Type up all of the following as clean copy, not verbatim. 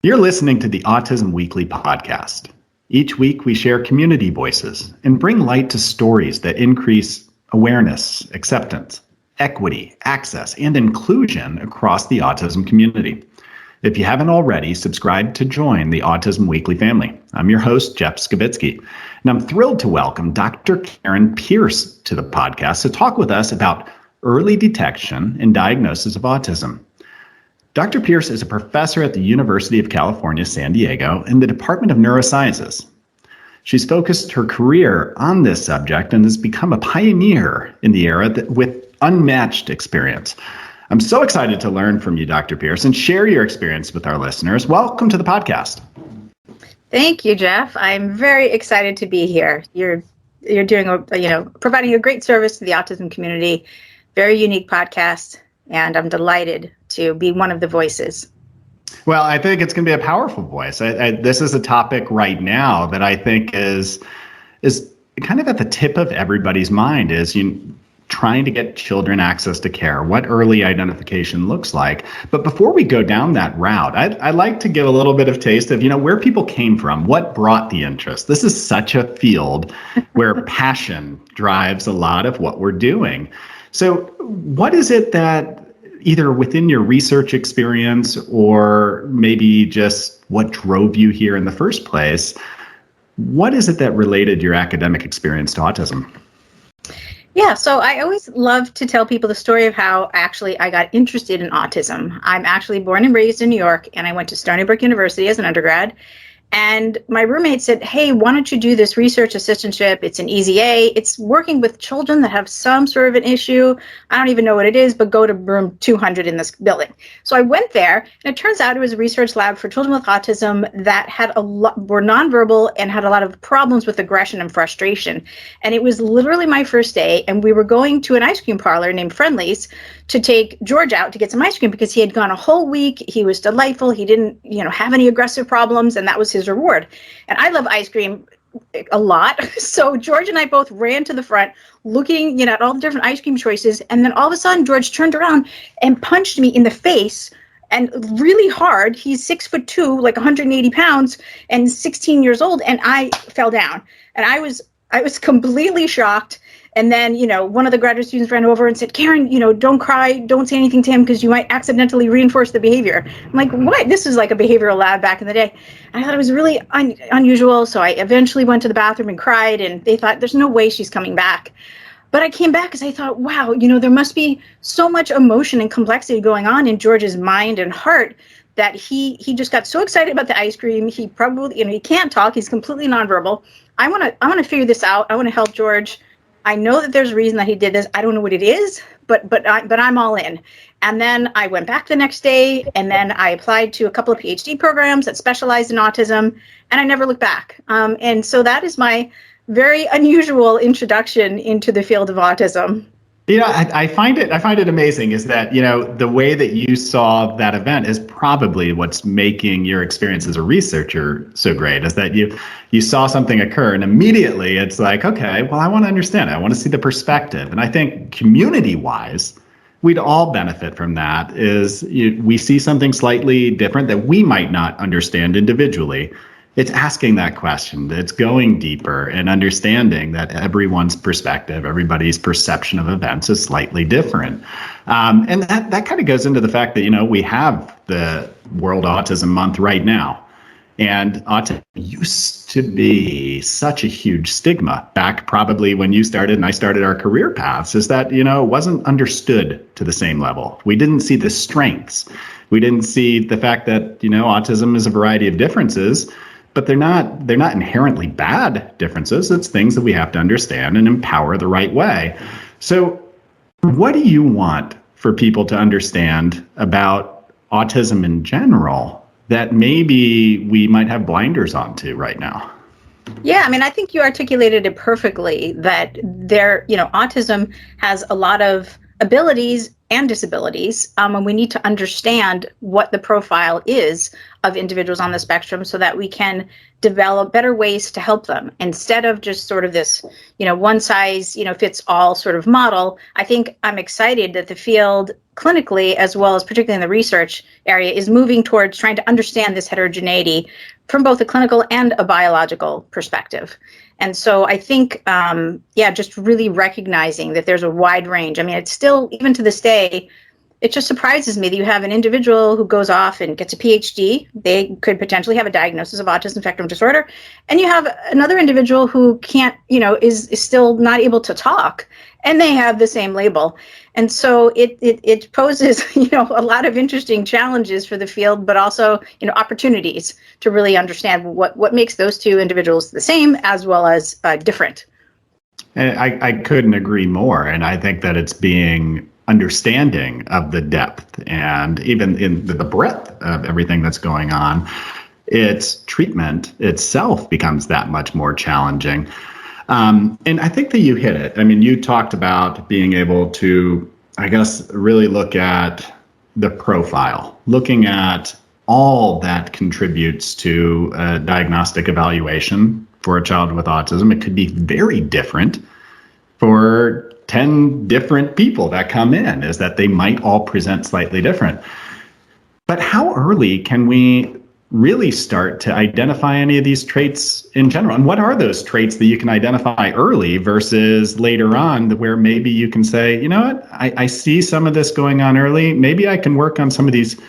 You're listening to the Autism Weekly podcast. Each week, we share community voices and bring light to stories that increase awareness, acceptance, equity, access, and inclusion across the autism community. If you haven't already, subscribe to join the Autism Weekly family. I'm your host, Jeff Skibitsky, and I'm thrilled to welcome Dr. Karen Pierce to the podcast to talk with us about early detection and diagnosis of autism. Dr. Pierce is a professor at the University of California, San Diego, in the Department of Neurosciences. She's focused her career on this subject and has become a pioneer in the era with unmatched experience. I'm so excited to learn from you, Dr. Pierce, and share your experience with our listeners. Welcome to the podcast. Thank you, Jeff. I'm very excited to be here. You're doing providing a great service to the autism community. Very unique podcast, and I'm delighted to be one of the voices. Well, I think it's going to be a powerful voice. This is a topic right now that I think is kind of at the tip of everybody's mind, is trying to get children access to care, what early identification looks like. But before we go down that route, I'd like to give a little bit of taste of, where people came from, what brought the interest. This is such a field where passion drives a lot of what we're doing. So what is it that either within your research experience or maybe just what drove you here in the first place, what is it that related your academic experience to autism? Yeah, so I always love to tell people the story of how actually I got interested in autism. I'm actually born and raised in New York, and I went to Stony Brook University as an undergrad. And my roommate said, hey, why don't you do this research assistantship? It's an easy A. It's working with children that have some sort of an issue. I don't even know what it is, but go to room 200 in this building. So I went there, and it turns out it was a research lab for children with autism that were nonverbal and had a lot of problems with aggression and frustration. And it was literally my first day, and we were going to an ice cream parlor named Friendly's to take George out to get some ice cream because he had gone a whole week. He was delightful. He didn't, have any aggressive problems, and that was his reward. And I love ice cream a lot. So George and I both ran to the front looking, at all the different ice cream choices. And then all of a sudden, George turned around and punched me in the face, and really hard. He's 6'2", like 180 pounds and 16 years old. And I fell down, and I was completely shocked. And then, one of the graduate students ran over and said, Karen, don't cry, don't say anything to him because you might accidentally reinforce the behavior. I'm like, what? This is like a behavioral lab back in the day. And I thought it was really unusual. So I eventually went to the bathroom and cried, and they thought there's no way she's coming back. But I came back because I thought, wow, there must be so much emotion and complexity going on in George's mind and heart that he just got so excited about the ice cream. He probably, he can't talk. He's completely nonverbal. I want to figure this out. I want to help George. I know that there's a reason that he did this. I don't know what it is, but I'm all in. And then I went back the next day, and then I applied to a couple of PhD programs that specialized in autism, and I never looked back. And so that is my very unusual introduction into the field of autism. I find it amazing is that, the way that you saw that event is probably what's making your experience as a researcher so great, is that you saw something occur and immediately it's like, okay, well, I want to understand it. I want to see the perspective. And I think community-wise, we'd all benefit from that. We see something slightly different that we might not understand individually. It's asking that question. It's going deeper and understanding that everyone's perspective, everybody's perception of events is slightly different. And that kind of goes into the fact that, we have the World Autism Month right now. And autism used to be such a huge stigma back probably when you started and I started our career paths, is that, it wasn't understood to the same level. We didn't see the strengths. We didn't see the fact that, autism is a variety of differences. But they're not inherently bad differences. It's things that we have to understand and empower the right way. So what do you want for people to understand about autism in general that maybe we might have blinders onto right now? Yeah, I think you articulated it perfectly, that autism has a lot of abilities and disabilities. And we need to understand what the profile is of individuals on the spectrum so that we can develop better ways to help them instead of just sort of this, one size, fits all sort of model. I think I'm excited that the field clinically, as well as particularly in the research area, is moving towards trying to understand this heterogeneity from both a clinical and a biological perspective. And so I think, just really recognizing that there's a wide range. I mean, it's still, even to this day, it just surprises me that you have an individual who goes off and gets a PhD. They could potentially have a diagnosis of autism spectrum disorder. And you have another individual who can't, is still not able to talk, and they have the same label. And so it poses, a lot of interesting challenges for the field, but also, opportunities to really understand what makes those two individuals the same as well as different. And I couldn't agree more. And I think that it's being understanding of the depth and even in the breadth of everything that's going on, its treatment itself becomes that much more challenging. And I think that you hit it. I mean, you talked about being able to, I guess, really look at the profile, looking at all that contributes to a diagnostic evaluation for a child with autism. It could be very different for 10 different people that come in, is that they might all present slightly different. But how early can we really start to identify any of these traits in general? And what are those traits that you can identify early versus later on, where maybe you can say, you know what, I see some of this going on early. Maybe I can work on some of these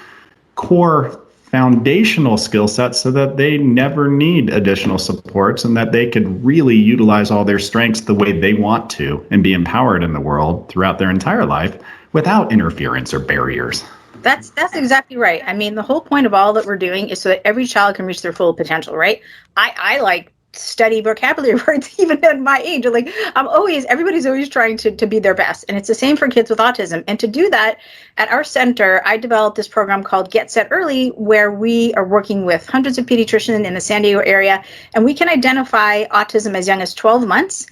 core foundational skill sets so that they never need additional supports and that they could really utilize all their strengths the way they want to and be empowered in the world throughout their entire life without interference or barriers. That's exactly right. I mean, the whole point of all that we're doing is so that every child can reach their full potential, right? I like study vocabulary words even at my age. Like everybody's always trying to be their best. And it's the same for kids with autism. And to do that, at our center, I developed this program called Get Set Early, where we are working with hundreds of pediatricians in the San Diego area, and we can identify autism as young as 12 months.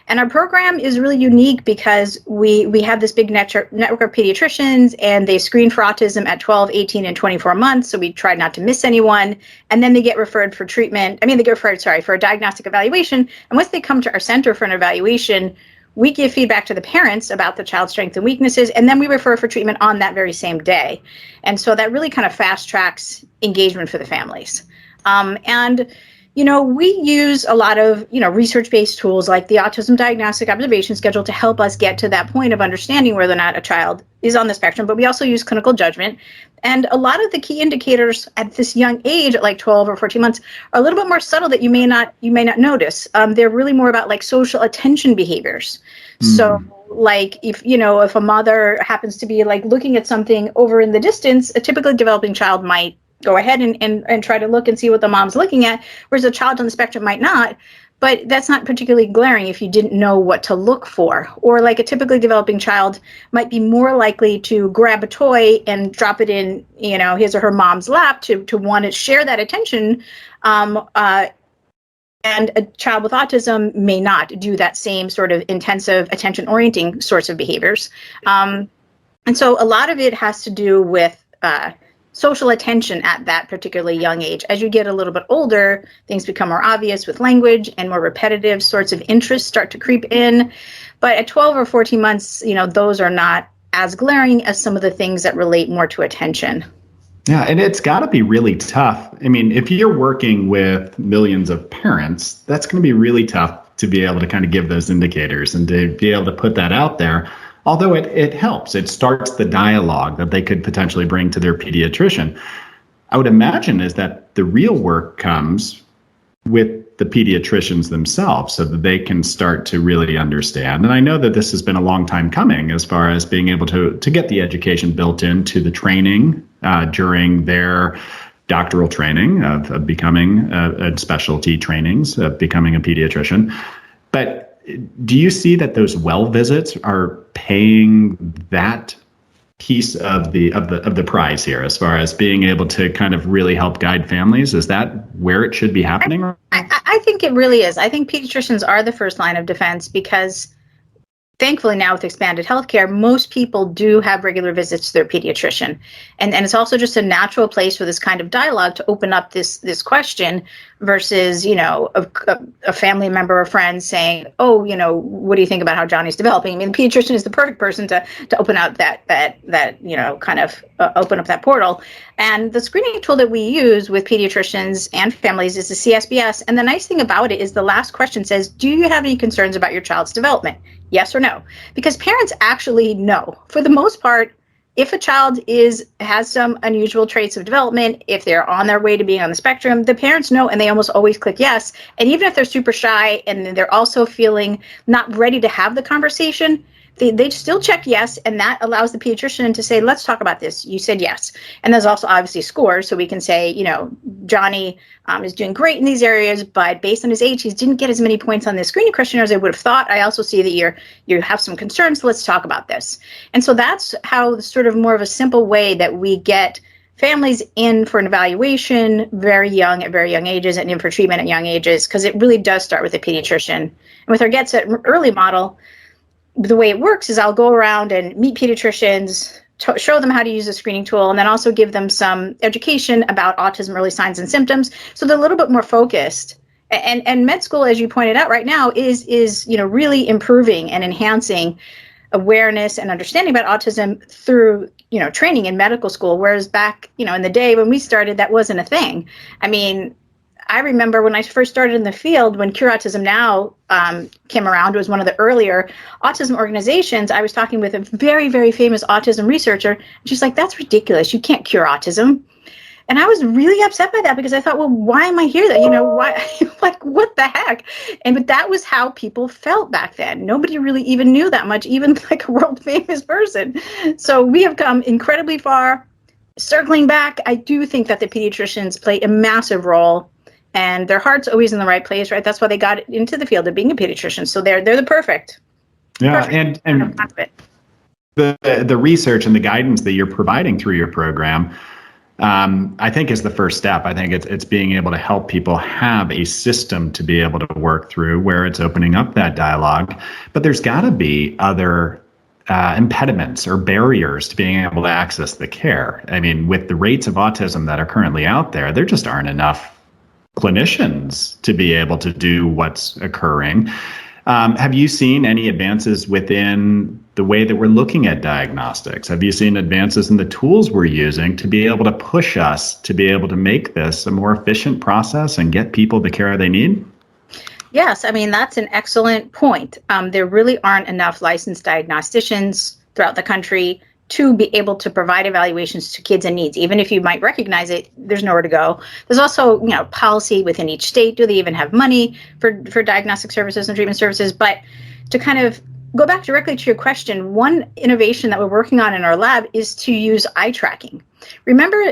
And our program is really unique because we have this big network of pediatricians, and they screen for autism at 12, 18, and 24 months. So we try not to miss anyone. And then they get referred for treatment. They get referred, for a diagnostic evaluation. And once they come to our center for an evaluation, we give feedback to the parents about the child's strengths and weaknesses, and then we refer for treatment on that very same day. And so that really kind of fast tracks engagement for the families. We use a lot of, research-based tools like the Autism Diagnostic Observation Schedule to help us get to that point of understanding whether or not a child is on the spectrum, but we also use clinical judgment. And a lot of the key indicators at this young age, at like 12 or 14 months, are a little bit more subtle that you may not notice. They're really more about like social attention behaviors. So like if a mother happens to be like looking at something over in the distance, a typically developing child might go ahead and try to look and see what the mom's looking at, whereas a child on the spectrum might not. But that's not particularly glaring if you didn't know what to look for. Or like a typically developing child might be more likely to grab a toy and drop it in, his or her mom's lap to want to share that attention. And a child with autism may not do that same sort of intensive attention-orienting sorts of behaviors. And so a lot of it has to do with social attention at that particularly young age. As you get a little bit older, things become more obvious with language, and more repetitive sorts of interests start to creep in. But at 12 or 14 months, those are not as glaring as some of the things that relate more to attention. Yeah, and it's got to be really tough. If you're working with millions of parents, that's going to be really tough to be able to kind of give those indicators and to be able to put that out there. Although it helps, it starts the dialogue that they could potentially bring to their pediatrician. I would imagine is that the real work comes with the pediatricians themselves so that they can start to really understand. And I know that this has been a long time coming as far as being able to get the education built into the training during their doctoral training of becoming specialty trainings, of becoming a pediatrician. But do you see that those well visits are paying that piece of the prize here, as far as being able to kind of really help guide families? Is that where it should be happening? I think it really is. I think pediatricians are the first line of defense because thankfully now with expanded healthcare, most people do have regular visits to their pediatrician. And it's also just a natural place for this kind of dialogue to open up this question versus, a family member or friend saying, oh, what do you think about how Johnny's developing? I mean, the pediatrician is the perfect person to open out that kind of open up that portal. And the screening tool that we use with pediatricians and families is the CSBS. And the nice thing about it is the last question says, do you have any concerns about your child's development? Yes or no? Because parents actually know, for the most part, if a child has some unusual traits of development, if they're on their way to being on the spectrum, the parents know, and they almost always click yes. And even if they're super shy and they're also feeling not ready to have the conversation, they still check yes, and that allows the pediatrician to say, let's talk about this. You said yes. And there's also obviously scores, so we can say, Johnny is doing great in these areas, but based on his age, he didn't get as many points on the screening questionnaire as I would have thought. I also see that you have some concerns, so let's talk about this. And so that's how sort of more of a simple way that we get families in for an evaluation at very young ages, and in for treatment at young ages, because it really does start with a pediatrician. And with our Get Set Early model, the way it works is I'll go around and meet pediatricians, show them how to use the screening tool, and then also give them some education about autism early signs and symptoms, so they're a little bit more focused. And med school, as you pointed out right now, is really improving and enhancing awareness and understanding about autism through training in medical school, whereas back in the day when we started, that wasn't a thing. I mean, I remember when I first started in the field, when Cure Autism Now came around, it was one of the earlier autism organizations. I was talking with a very, very famous autism researcher. And she's like, that's ridiculous. You can't cure autism. And I was really upset by that, because I thought, well, why am I here then? Why? Like, what the heck? But that was how people felt back then. Nobody really even knew that much, even like a world famous person. So we have come incredibly far. Circling back, I do think that the pediatricians play a massive role. And their heart's always in the right place, right? That's why they got into the field of being a pediatrician. So they're the perfect. Yeah, and the research and the guidance that you're providing through your program, I think is the first step. I think it's being able to help people have a system to be able to work through, where it's opening up that dialogue. But there's got to be other impediments or barriers to being able to access the care. I mean, with the rates of autism that are currently out there just aren't enough clinicians to be able to do what's occurring. Have you seen any advances within the way that we're looking at diagnostics? Have you seen advances in the tools we're using to be able to push us to be able to make this a more efficient process and get people the care they need? Yes, I mean, that's an excellent point. There really aren't enough licensed diagnosticians throughout the country to be able to provide evaluations to kids in needs. Even if you might recognize it, there's nowhere to go. There's also, policy within each state. Do they even have money for diagnostic services and treatment services? But to kind of go back directly to your question, one innovation that we're working on in our lab is to use eye tracking. Remember,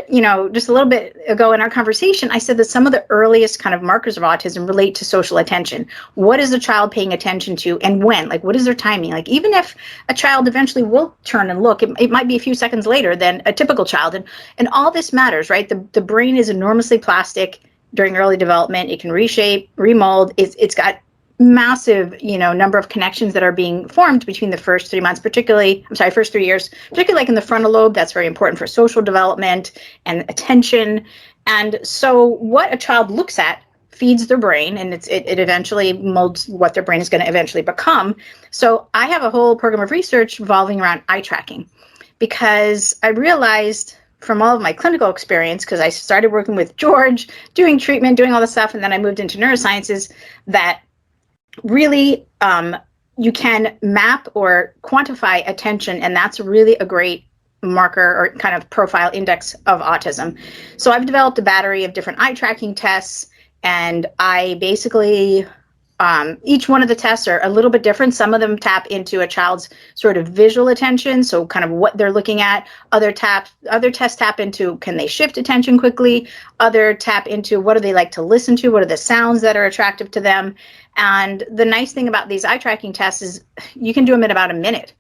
just a little bit ago in our conversation, I said that some of the earliest kind of markers of autism relate to social attention. What is a child paying attention to, and when? Like, what is their timing? Like, even if a child eventually will turn and look, it might be a few seconds later than a typical child. And all this matters, right? The brain is enormously plastic during early development. It can reshape, remold. It's got massive, number of connections that are being formed between the first 3 months, first 3 years, particularly like in the frontal lobe. That's very important for social development and attention. And so what a child looks at feeds their brain, and it eventually molds what their brain is going to eventually become. So I have a whole program of research revolving around eye tracking, because I realized from all of my clinical experience, because I started working with George, doing treatment, doing all this stuff, and then I moved into neurosciences, that really, you can map or quantify attention, and that's really a great marker or kind of profile index of autism. So I've developed a battery of different eye tracking tests, and I basically, each one of the tests are a little bit different. Some of them tap into a child's sort of visual attention, so kind of what they're looking at. Other tests tap into, can they shift attention quickly? Other tap into, what do they like to listen to? What are the sounds that are attractive to them? And the nice thing about these eye tracking tests is you can do them in about a minute.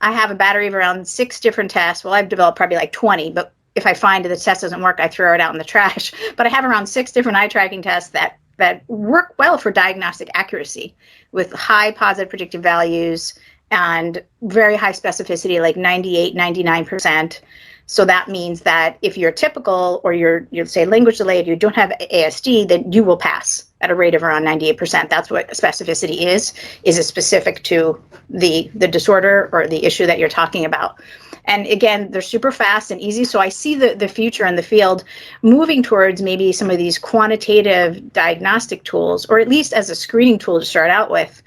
I have a battery of around 6 different tests. Well, I've developed probably like 20, but if I find the test doesn't work, I throw it out in the trash. But I have around 6 different eye tracking tests that work well for diagnostic accuracy with high positive predictive values and very high specificity, like 98, 99%. So that means that if you're typical or you're say language delayed, you don't have ASD, then you will pass at a rate of around 98%. That's what specificity is it specific to the disorder or the issue that you're talking about. And again, they're super fast and easy. So I see the future in the field moving towards maybe some of these quantitative diagnostic tools, or at least as a screening tool to start out with.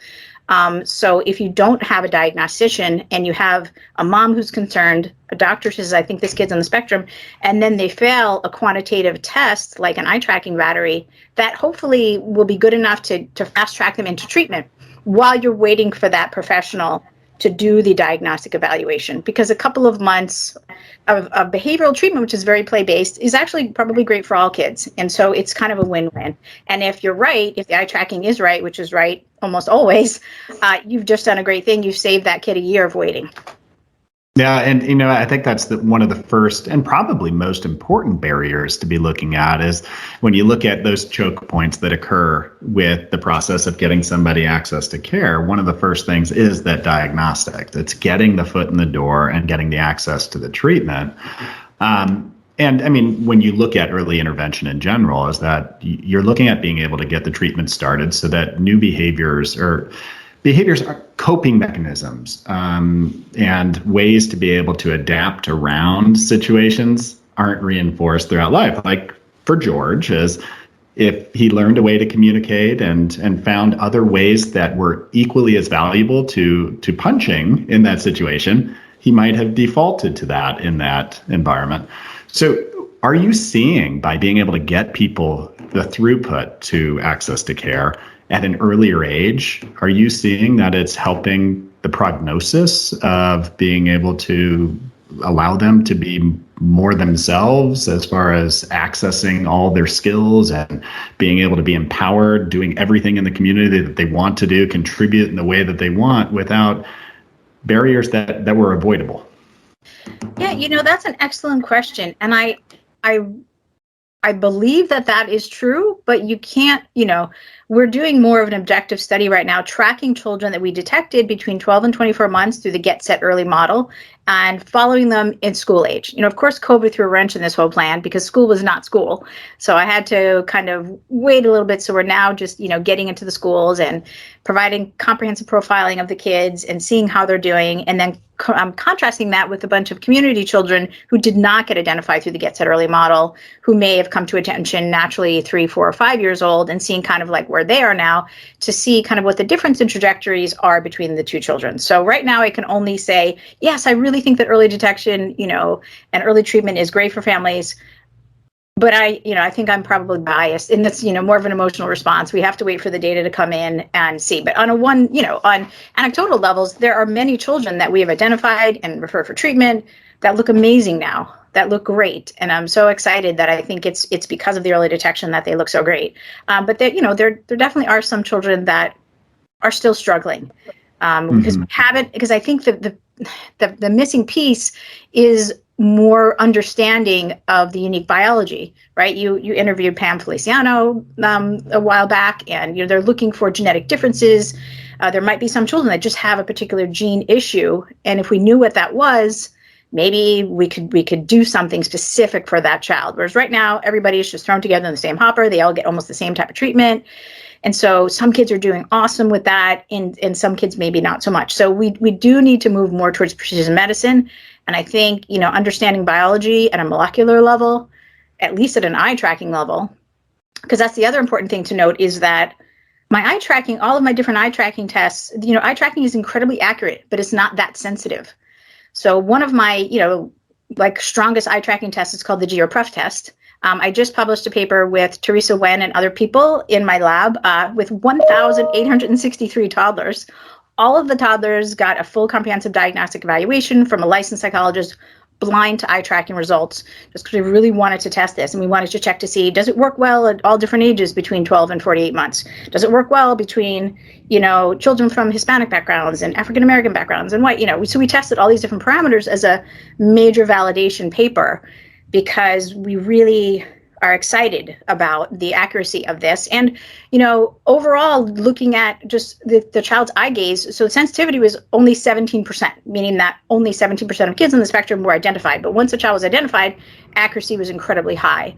So if you don't have a diagnostician and you have a mom who's concerned, a doctor says, I think this kid's on the spectrum, and then they fail a quantitative test like an eye tracking battery, that hopefully will be good enough to fast track them into treatment while you're waiting for that professional to do the diagnostic evaluation. Because a couple of months of behavioral treatment, which is very play-based, is actually probably great for all kids. And so it's kind of a win-win. And if you're right, if the eye tracking is right, which is right almost always, you've just done a great thing. You've saved that kid a year of waiting. Yeah, and I think that's one of the first and probably most important barriers to be looking at is when you look at those choke points that occur with the process of getting somebody access to care. One of the first things is that diagnostic. It's getting the foot in the door and getting the access to the treatment. And I mean, when you look at early intervention in general, is that you're looking at being able to get the treatment started so that new behaviors are coping mechanisms and ways to be able to adapt around situations aren't reinforced throughout life. Like for George, is if he learned a way to communicate and found other ways that were equally as valuable to punching in that situation, he might have defaulted to that in that environment. So are you seeing, by being able to get people the throughput to access to care at an earlier age, are you seeing that it's helping the prognosis of being able to allow them to be more themselves as far as accessing all their skills and being able to be empowered, doing everything in the community that they want to do, contribute in the way that they want without barriers that were avoidable? Yeah, that's an excellent question. And I believe that is true, but you can't, we're doing more of an objective study right now, tracking children that we detected between 12 and 24 months through the Get Set Early model and following them in school age. Of course, COVID threw a wrench in this whole plan because school was not school. So I had to kind of wait a little bit. So we're now just, getting into the schools and providing comprehensive profiling of the kids and seeing how they're doing. And then I'm contrasting that with a bunch of community children who did not get identified through the Get Set Early model, who may have come to attention naturally 3, 4, or 5 years old, and seeing kind of like where they are now to see kind of what the difference in trajectories are between the two children. So right now I can only say, yes, I really think that early detection, and early treatment is great for families. But I think I'm probably biased, and that's, more of an emotional response. We have to wait for the data to come in and see. But on on anecdotal levels, there are many children that we have identified and referred for treatment that look amazing now, that look great. And I'm so excited that I think it's because of the early detection that they look so great. But there definitely are some children that are still struggling because I think that the missing piece is more understanding of the unique biology, right? You interviewed Pam Feliciano a while back, and they're looking for genetic differences. There might be some children that just have a particular gene issue, and if we knew what that was, maybe we could do something specific for that child. Whereas right now, everybody is just thrown together in the same hopper. They all get almost the same type of treatment. And so some kids are doing awesome with that, and some kids maybe not so much. So we do need to move more towards precision medicine. And I think, understanding biology at a molecular level, at least at an eye tracking level, because that's the other important thing to note is that my eye tracking, all of my different eye tracking tests, eye tracking is incredibly accurate, but it's not that sensitive. So one of my, strongest eye tracking tests is called the GeoPref test. I just published a paper with Teresa Wen and other people in my lab with 1,863 toddlers. All of the toddlers got a full comprehensive diagnostic evaluation from a licensed psychologist, blind to eye tracking results, just because we really wanted to test this. And we wanted to check to see, does it work well at all different ages between 12 and 48 months? Does it work well between, children from Hispanic backgrounds and African-American backgrounds and white, so we tested all these different parameters as a major validation paper, because we really are excited about the accuracy of this. And, overall, looking at just the child's eye gaze, so sensitivity was only 17%, meaning that only 17% of kids on the spectrum were identified. But once a child was identified, accuracy was incredibly high.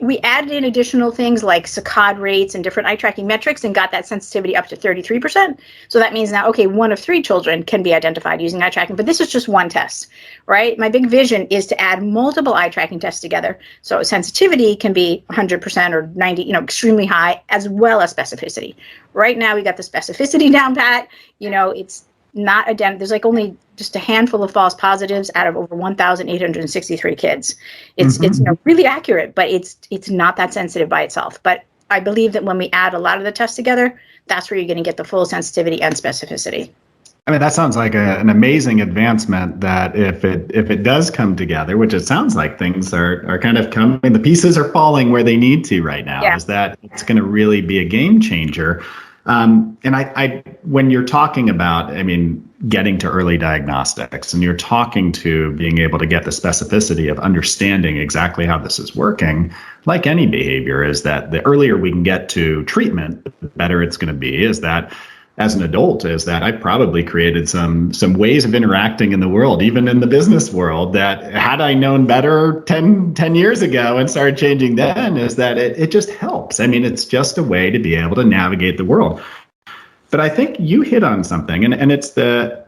We added in additional things like saccade rates and different eye tracking metrics and got that sensitivity up to 33%. So that means now, okay, 1 of 3 children can be identified using eye tracking, but this is just one test, right? My big vision is to add multiple eye tracking tests together. So sensitivity can be 100% or 90, extremely high, as well as specificity. Right now, we got the specificity down pat. It's not there's like only just a handful of false positives out of over 1,863 kids. It's really accurate, but it's not that sensitive by itself. But I believe that when we add a lot of the tests together, that's where you're going to get the full sensitivity and specificity. I mean, that sounds like an amazing advancement that if it does come together, which it sounds like things are kind of coming, the pieces are falling where they need to right now, is that it's going to really be a game changer. And I when you're talking about, getting to early diagnostics, and you're talking to being able to get the specificity of understanding exactly how this is working, like any behavior, is that the earlier we can get to treatment, the better it's going to be. Is that as an adult, is that I probably created some ways of interacting in the world, even in the business world, that had I known better 10 years ago and started changing then, is that it just helps. It's just a way to be able to navigate the world. But I think you hit on something, and it's the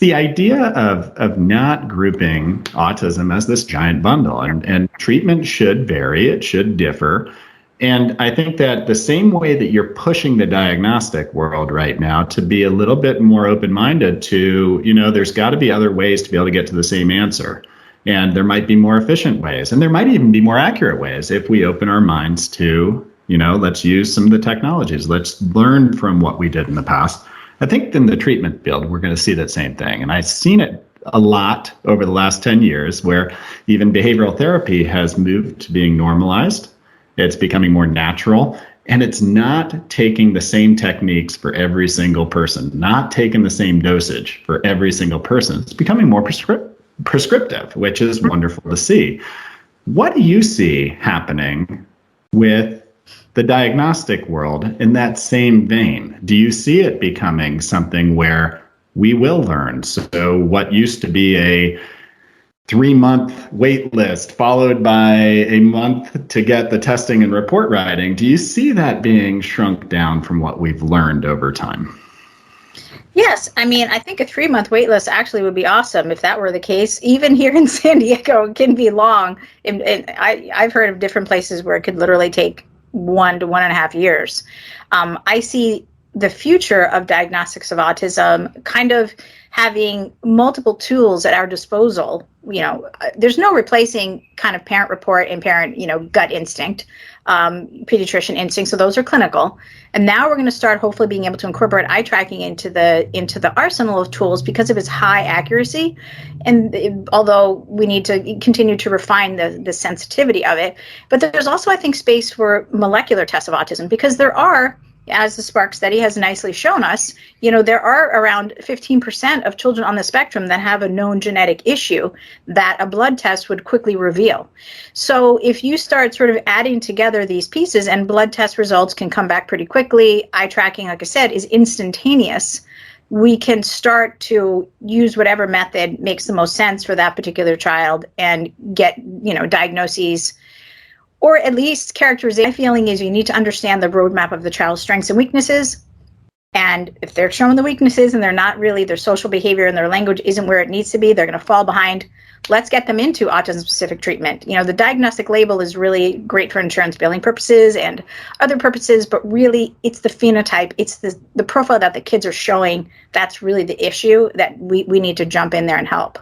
idea of not grouping autism as this giant bundle, and treatment should vary, it should differ. And I think that the same way that you're pushing the diagnostic world right now to be a little bit more open-minded to, there's got to be other ways to be able to get to the same answer. And there might be more efficient ways, and there might even be more accurate ways if we open our minds to, let's use some of the technologies. Let's learn from what we did in the past. I think in the treatment field, we're going to see that same thing. And I've seen it a lot over the last 10 years where even behavioral therapy has moved to being normalized. It's becoming more natural, and it's not taking the same techniques for every single person, not taking the same dosage for every single person. It's becoming more prescriptive, which is wonderful to see. What do you see happening with the diagnostic world in that same vein? Do you see it becoming something where we will learn? So what used to be a 3-month wait list followed by a month to get the testing and report writing, do you see that being shrunk down from what we've learned over time? Yes. I think a 3-month wait list actually would be awesome if that were the case. Even here in San Diego, it can be long. And I've heard of different places where it could literally take 1 to 1.5 years. I see the future of diagnostics of autism kind of having multiple tools at our disposal. There's no replacing kind of parent report and parent, gut instinct, pediatrician instinct. So those are clinical. And now we're going to start hopefully being able to incorporate eye tracking into the arsenal of tools because of its high accuracy. And although we need to continue to refine the sensitivity of it, but there's also, I think, space for molecular tests of autism, because there are, as the Spark study has nicely shown us, there are around 15% of children on the spectrum that have a known genetic issue that a blood test would quickly reveal. So if you start sort of adding together these pieces, and blood test results can come back pretty quickly, eye tracking, like I said, is instantaneous, we can start to use whatever method makes the most sense for that particular child and get, diagnoses, or at least characterization. My feeling is you need to understand the roadmap of the child's strengths and weaknesses. And if they're showing the weaknesses and they're not really, their social behavior and their language isn't where it needs to be, they're going to fall behind. Let's get them into autism-specific treatment. The diagnostic label is really great for insurance billing purposes and other purposes, but really it's the phenotype, it's the profile that the kids are showing. That's really the issue that we need to jump in there and help.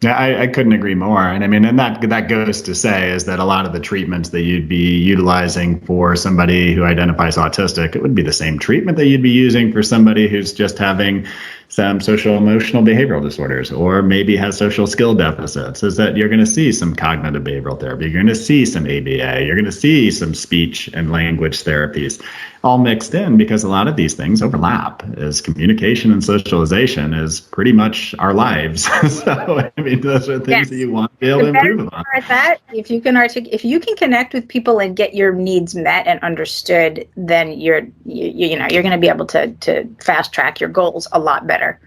Yeah, I couldn't agree more. And that goes to say is that a lot of the treatments that you'd be utilizing for somebody who identifies autistic, it would be the same treatment that you'd be using for somebody who's just having some social emotional behavioral disorders, or maybe has social skill deficits. Is that you're going to see some cognitive behavioral therapy, you're going to see some ABA, you're going to see some speech and language therapies. all mixed in because a lot of these things overlap. As communication and socialization is pretty much our lives. So I mean, those are things that you want to be able to improve upon. At that, if you can connect with people and get your needs met and understood, then you're going to be able to fast track your goals a lot better.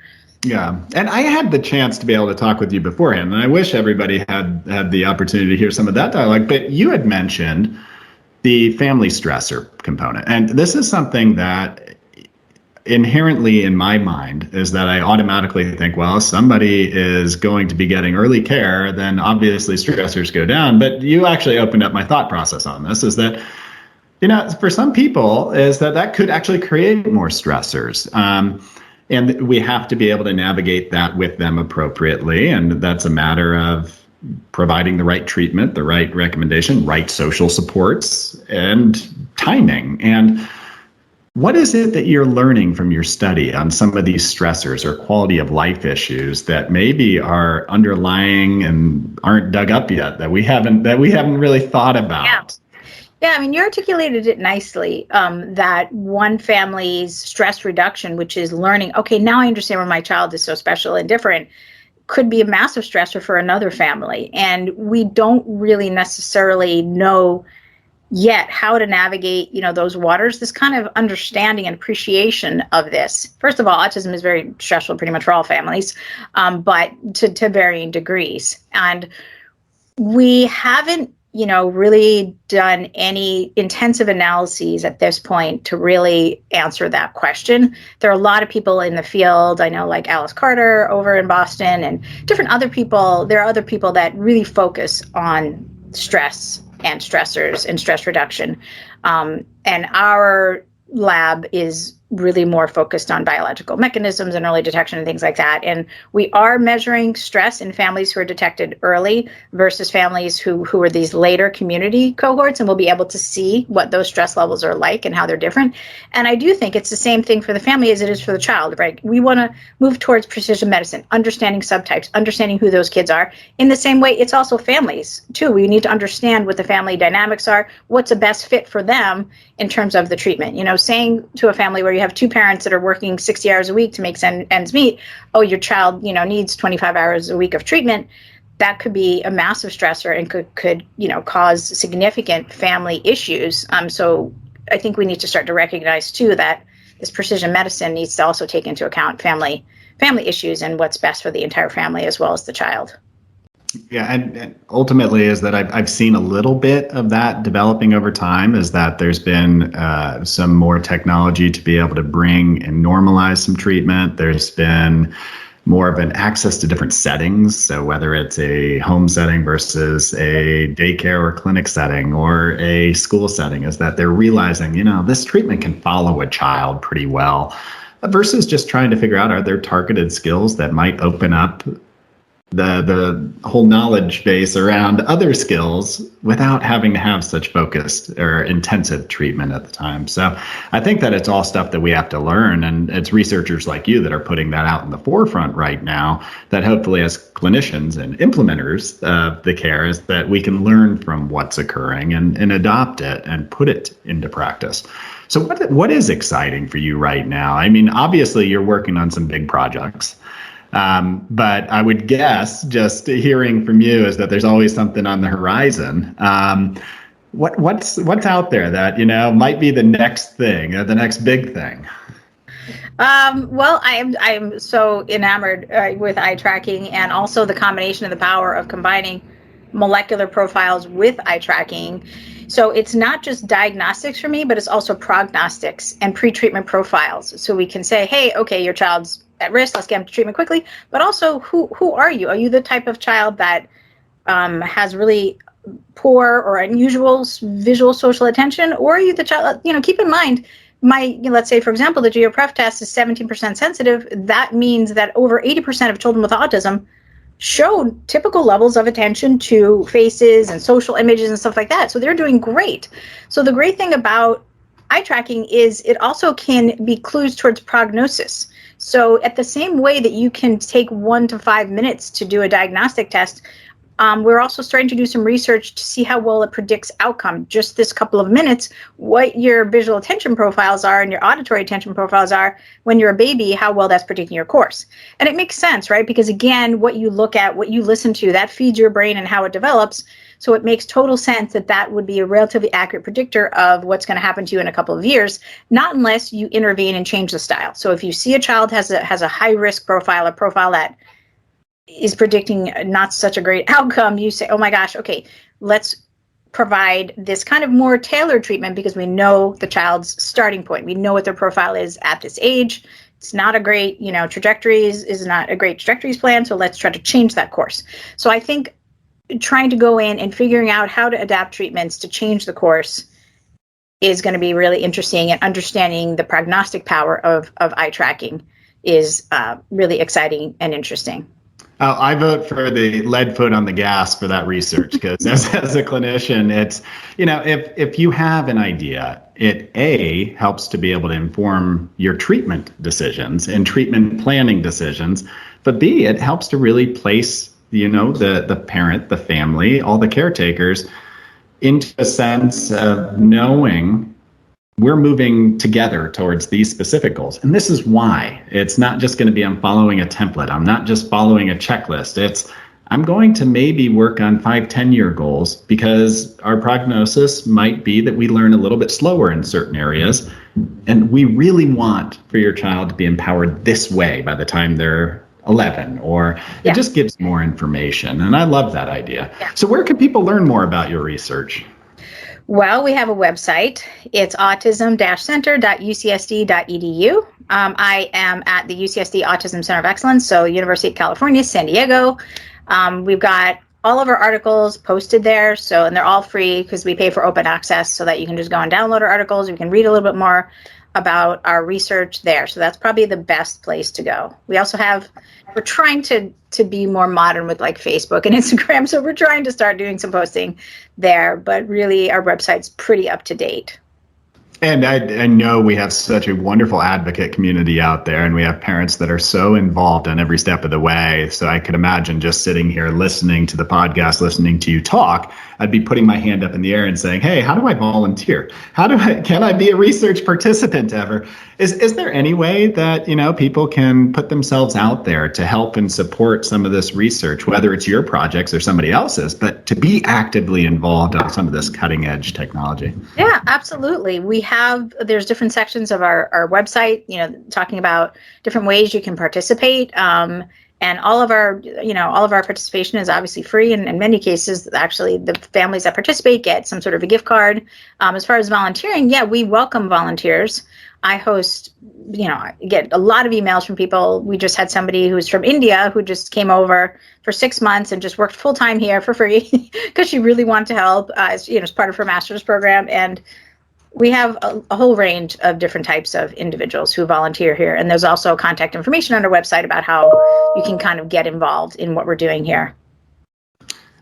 Yeah. And I had the chance to be able to talk with you beforehand, and I wish everybody had the opportunity to hear some of that dialogue. But you had mentioned the family stressor component. And this is something that inherently in my mind is that I automatically think, well, if somebody is going to be getting early care, then obviously stressors go down. But you actually opened up my thought process on this, is that, for some people is that could actually create more stressors. And we have to be able to navigate that with them appropriately. And that's a matter of providing the right treatment, the right recommendation, right social supports, and timing. And what is it that you're learning from your study on some of these stressors or quality of life issues that maybe are underlying and aren't dug up yet, that we haven't really thought about? Yeah, I mean, you articulated it nicely, that one family's stress reduction, which is learning, okay, now I understand why my child is so special and different, could be a massive stressor for another family. And we don't really necessarily know yet how to navigate, those waters, this kind of understanding and appreciation of this. First of all, autism is very stressful pretty much for all families, but to varying degrees. And we haven't really done any intensive analyses at this point to really answer that question. There are a lot of people in the field, I know, like Alice Carter over in Boston and different other people. There are other people that really focus on stress and stressors and stress reduction. And our lab is really more focused on biological mechanisms and early detection and things like that. And we are measuring stress in families who are detected early versus families who are these later community cohorts, and we'll be able to see what those stress levels are like and how they're different. And I do think it's the same thing for the family as it is for the child, right? We want to move towards precision medicine, understanding subtypes, understanding who those kids are. In the same way, it's also families too. We need to understand what the family dynamics are, what's a best fit for them in terms of the treatment. Saying to a family where you have two parents that are working 60 hours a week to make ends meet, oh, your child, needs 25 hours a week of treatment, that could be a massive stressor and could cause significant family issues. So I think we need to start to recognize too that this precision medicine needs to also take into account family issues and what's best for the entire family as well as the child. Yeah, and ultimately is that I've seen a little bit of that developing over time, is that there's been some more technology to be able to bring and normalize some treatment. There's been more of an access to different settings. So whether it's a home setting versus a daycare or clinic setting or a school setting, is that they're realizing, this treatment can follow a child pretty well, versus just trying to figure out, are there targeted skills that might open up the whole knowledge base around other skills without having to have such focused or intensive treatment at the time. So I think that it's all stuff that we have to learn, and it's researchers like you that are putting that out in the forefront right now, that hopefully as clinicians and implementers of the care, is that we can learn from what's occurring and adopt it and put it into practice. So what is exciting for you right now? I mean, obviously you're working on some big projects. But I would guess, just hearing from you, is that there's always something on the horizon. What's out there that might be the next thing, the next big thing? Well, I'm so enamored with eye tracking, and also the combination of the power of combining molecular profiles with eye tracking. So it's not just diagnostics for me, but it's also prognostics and pre-treatment profiles. So we can say, hey, okay, your child's at risk, let's get them to treatment quickly. But also, who are you? Are you the type of child that has really poor or unusual visual social attention? Or are you the child, keep in mind, let's say, for example, the GeoPref test is 17% sensitive. That means that over 80% of children with autism show typical levels of attention to faces and social images and stuff like that. So they're doing great. So the great thing about eye tracking is it also can be clues towards prognosis. So at the same way that you can take 1 to 5 minutes to do a diagnostic test, we're also starting to do some research to see how well it predicts outcome. Just this couple of minutes, what your visual attention profiles are and your auditory attention profiles are when you're a baby, how well that's predicting your course. And it makes sense, right? Because again, what you look at, what you listen to, that feeds your brain and how it develops. So it makes total sense that that would be a relatively accurate predictor of what's going to happen to you in a couple of years, not unless you intervene and change the style. So if you see a child has a high risk profile, a profile that is predicting not such a great outcome, you say, oh my gosh, okay, let's provide this kind of more tailored treatment because we know the child's starting point. We know what their profile is at this age. It's not a great, trajectories is not a great trajectories plan. So let's try to change that course. So I think trying to go in and figuring out how to adapt treatments to change the course is going to be really interesting, and understanding the prognostic power of eye tracking is really exciting and interesting. I vote for the lead foot on the gas for that research, because as a clinician, it's, if you have an idea, it helps to be able to inform your treatment decisions and treatment planning decisions, but B, it helps to really place, the parent, the family, all the caretakers into a sense of knowing we're moving together towards these specific goals. And this is why. It's not just going to be I'm following a template. I'm not just following a checklist. It's I'm going to maybe work on 5-10-year goals, because our prognosis might be that we learn a little bit slower in certain areas. And we really want for your child to be empowered this way by the time they're 11, or it just gives more information. And I love that idea. Yeah. So where can people learn more about your research? Well, we have a website. It's autism-center.ucsd.edu. I am at the UCSD Autism Center of Excellence, so University of California, San Diego. We've got all of our articles posted there, and they're all free because we pay for open access, so that you can just go and download our articles. You can read a little bit more about our research there. So that's probably the best place to go. We also we're trying to be more modern with like Facebook and Instagram. So we're trying to start doing some posting there, but really our website's pretty up to date. And I know we have such a wonderful advocate community out there, and we have parents that are so involved on every step of the way. So I could imagine just sitting here listening to the podcast, listening to you talk, I'd be putting my hand up in the air and saying, hey, how do I volunteer? Can I be a research participant ever? Is there any way that, people can put themselves out there to help and support some of this research, whether it's your projects or somebody else's, but to be actively involved on some of this cutting edge technology? Yeah, absolutely. There's different sections of our website, talking about different ways you can participate. And all of our participation is obviously free. And in many cases, actually, the families that participate get some sort of a gift card. As far as volunteering, we welcome volunteers. I host, I get a lot of emails from people. We just had somebody who's from India who just came over for 6 months and just worked full time here for free because she really wanted to help, as part of her master's program. And we have a whole range of different types of individuals who volunteer here. And there's also contact information on our website about how you can kind of get involved in what we're doing here.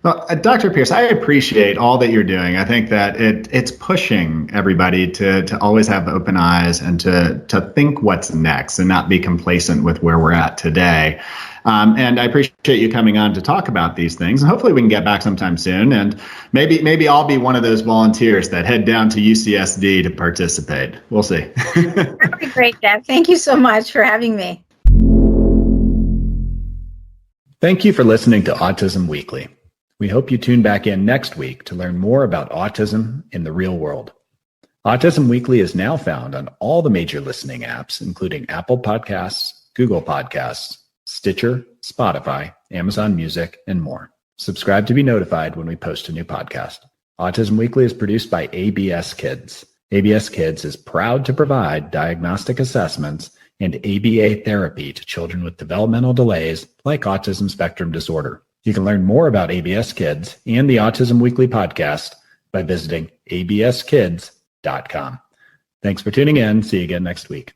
Well, Dr. Pierce, I appreciate all that you're doing. I think that it's pushing everybody to always have open eyes and to think what's next and not be complacent with where we're at today. And I appreciate you coming on to talk about these things. And hopefully we can get back sometime soon. And maybe I'll be one of those volunteers that head down to UCSD to participate. We'll see. That'd be great, Deb. Thank you so much for having me. Thank you for listening to Autism Weekly. We hope you tune back in next week to learn more about autism in the real world. Autism Weekly is now found on all the major listening apps, including Apple Podcasts, Google Podcasts, Stitcher, Spotify, Amazon Music, and more. Subscribe to be notified when we post a new podcast. Autism Weekly is produced by ABS Kids. ABS Kids is proud to provide diagnostic assessments and ABA therapy to children with developmental delays like autism spectrum disorder. You can learn more about ABS Kids and the Autism Weekly podcast by visiting abskids.com. Thanks for tuning in. See you again next week.